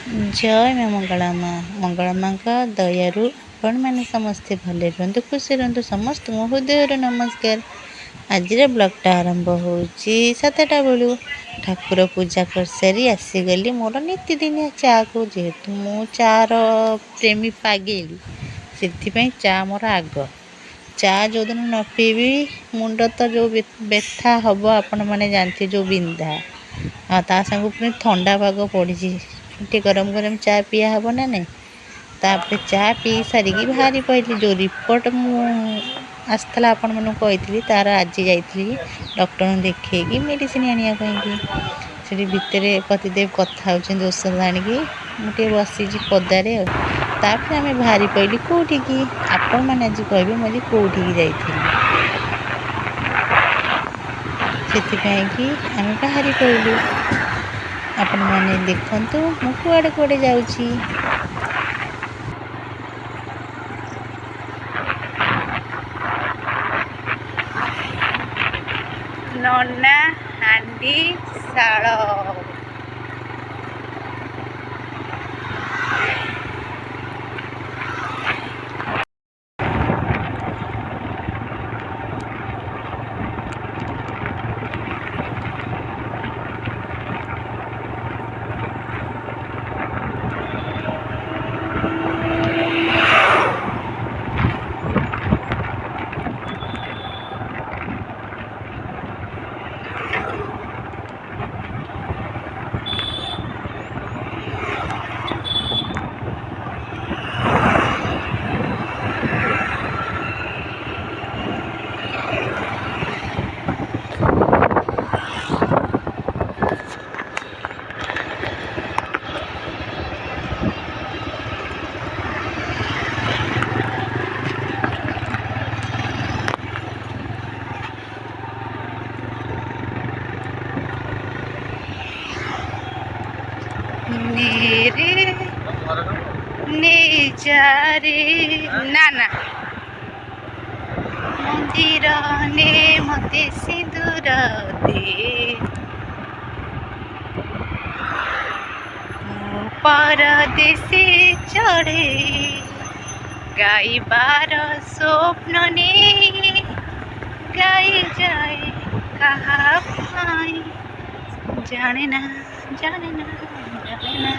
जय माँ मंगला माँ। मंगला माँ का दयारू आपण मैंने समस्ते भले रुहतु खुशी रुहतु समस्त हृदय नमस्कार। आज ब्लगटा आरंभ हो 7टा बेलू ठाकुर पूजा कर सारी आसीगली मोर नीतिदिनिया चा को जेहेतु मु चार प्रेमी पागेली से चा मोर आग। चा जो दिन न पीबी मुंड तो जो व्यथा हम आपण मैंने जानते जो बिंधा ता संग पुणी थंडा पाग पड़ी टे गरम गरम चा पिया हम ना नहीं। तापर चा पी सारिकी बाहरी पड़ी जो रिपोर्ट मु आसला आपण मन कही तार आज जाइली डॉक्टर देखी मेडिसिन आने से भितर पतिदेव कथा होती औषध आणिकी मुझे बसी पदारे तापर आम बाहरी पड़ी कौटिकी आपण मैंने आज कहे मुझे कौटिकी जाइली से आम बाहरी पड़ू आपण मैंने देखु मु कुआड़े कुआड़े जाऊँगी। नन्ना हांडी शाल मेरे नेजारे ना ना मंदिर ने मते सिंदूर दे परदेसी चढ़े गाइबार स्वप्न ने गाई जाए कहा पाई जाने ना जाने ना जाने ना।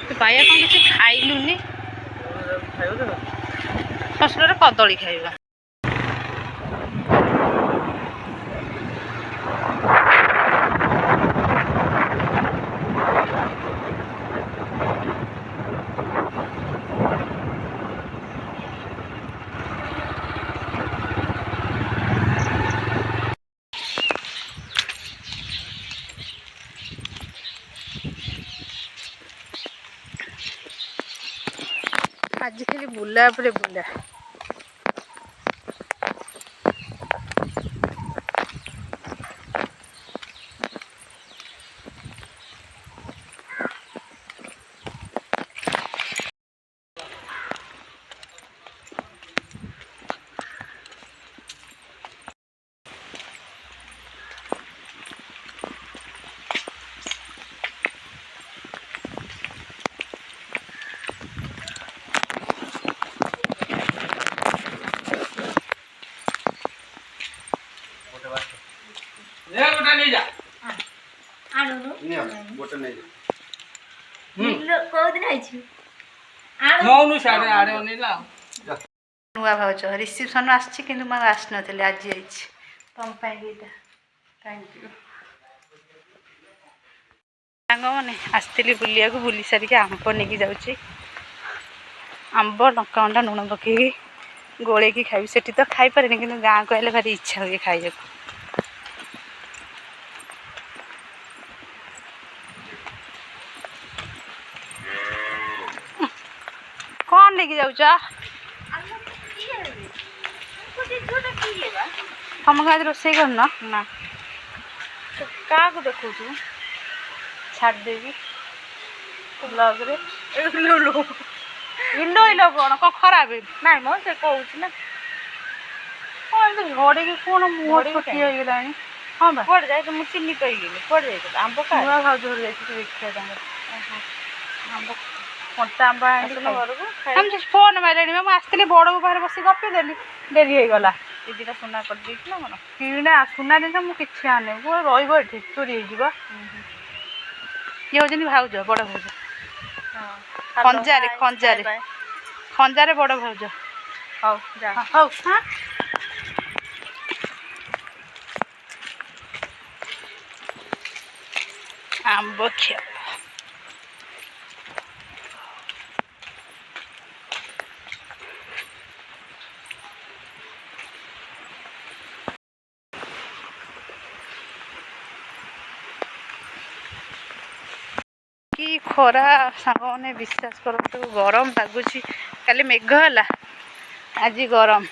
तो बाया कौन किसी खाइलुनि फसलर कदली खाइबा आज खाली बुला पर बुला नुआ भाज रिसेप्शन आसी आसन आज तुम थैंक यू सांग मैंने आसती बुलिया बुली सारिक आंब नहीं जाऊँगी आंब लंका अंडा लुण पकई गोल खाई से तो खाई पारे कि गाँव को आए भारी इच्छा हुए खाइए कौन लेके जाऊँ तुम आज रोसे करना ना क्या देखु छाड़देवी ब्लॉग रे इलो इलो कौन कौन खराब ना मो से कहूँ ना कौन झड़े कि कौन मुँह छुटी हो गला हाँ बा कुआड़े जाए मुझे चिन्नी पाइगली कुआड़े जाए आंब खा नुआ भाउज घर जाइए देखिए आंब कंटा आंब आसुन घरକୁ हम जस्ट फोन मारे मैं आसती बड़ बाहर बस गपीदेली डेरी हो गला दिदीटा सुना କରିଦେଇଥିଲା କ'ଣ କିଣା ସୁନା ଜିନିଷ ମୁଁ କିଛି ଆଣେ ରହିବ ଏଠି ଚୋରି ହେଇଯିବ ଇଏ ହେଉଛନ୍ତି ଭାଉଜ ବଡ଼ ଭାଉଜ ଖଞ୍ଜାରେ ଖଞ୍ଜାରେ ଖଞ୍ଜାରେ ବଡ଼ ଭାଉଜ ହଉ ଯା ହଉ ହଁ ଆମ୍ବ ଖିଆ କି ଖରା ସାଙ୍ଗମାନେ ବିଶ୍ୱାସ କରନ୍ତୁ ଗରମ ଲାଗୁଛି କାଲି ମେଘ ହେଲା ଆଜି ଗରମ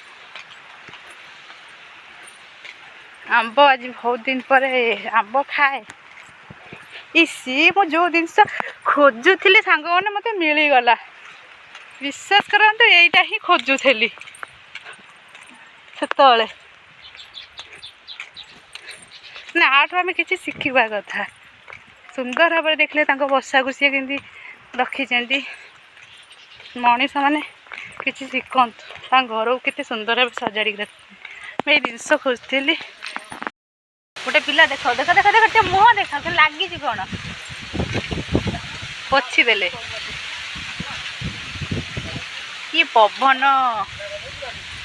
ଆମ୍ବ ଆଜି ବହୁତ ଦିନ ପରେ ଆମ୍ବ ଖାଏ ସିଏ ମୁଁ ଯେଉଁ ଜିନିଷ ଖୋଜୁଥିଲି ସାଙ୍ଗମାନେ ମୋତେ ମିଳିଗଲା ବିଶ୍ୱାସ କରନ୍ତୁ ଏଇଟା ହିଁ ଖୋଜୁଥିଲି ସେତେବେଳେ ନା ଆଠୁ ଆମେ କିଛି ଶିଖିବା କଥା ସୁନ୍ଦର ଭାବରେ ଦେଖିଲେ ତାଙ୍କ ବସାକୁ ସିଏ କେମିତି ରଖିଛନ୍ତି ମଣିଷ ମାନେ କିଛି ଶିଖନ୍ତୁ ତାଙ୍କ ଘରକୁ କେତେ ସୁନ୍ଦର ଭାବେ ସଜାଡ଼ିକି ରଖିଛନ୍ତି ମୁଁ ଏଇ ଜିନିଷ ଖୋଜୁଥିଲି ଗୋଟେ ପିଲା ଦେଖ ଦେଖ ଦେଖ ଦେଖ ଟିକେ ମୁହଁ ଦେଖ ଲାଗିଛି କ'ଣ ପୋଛି ଦେଲେ କି ପବନ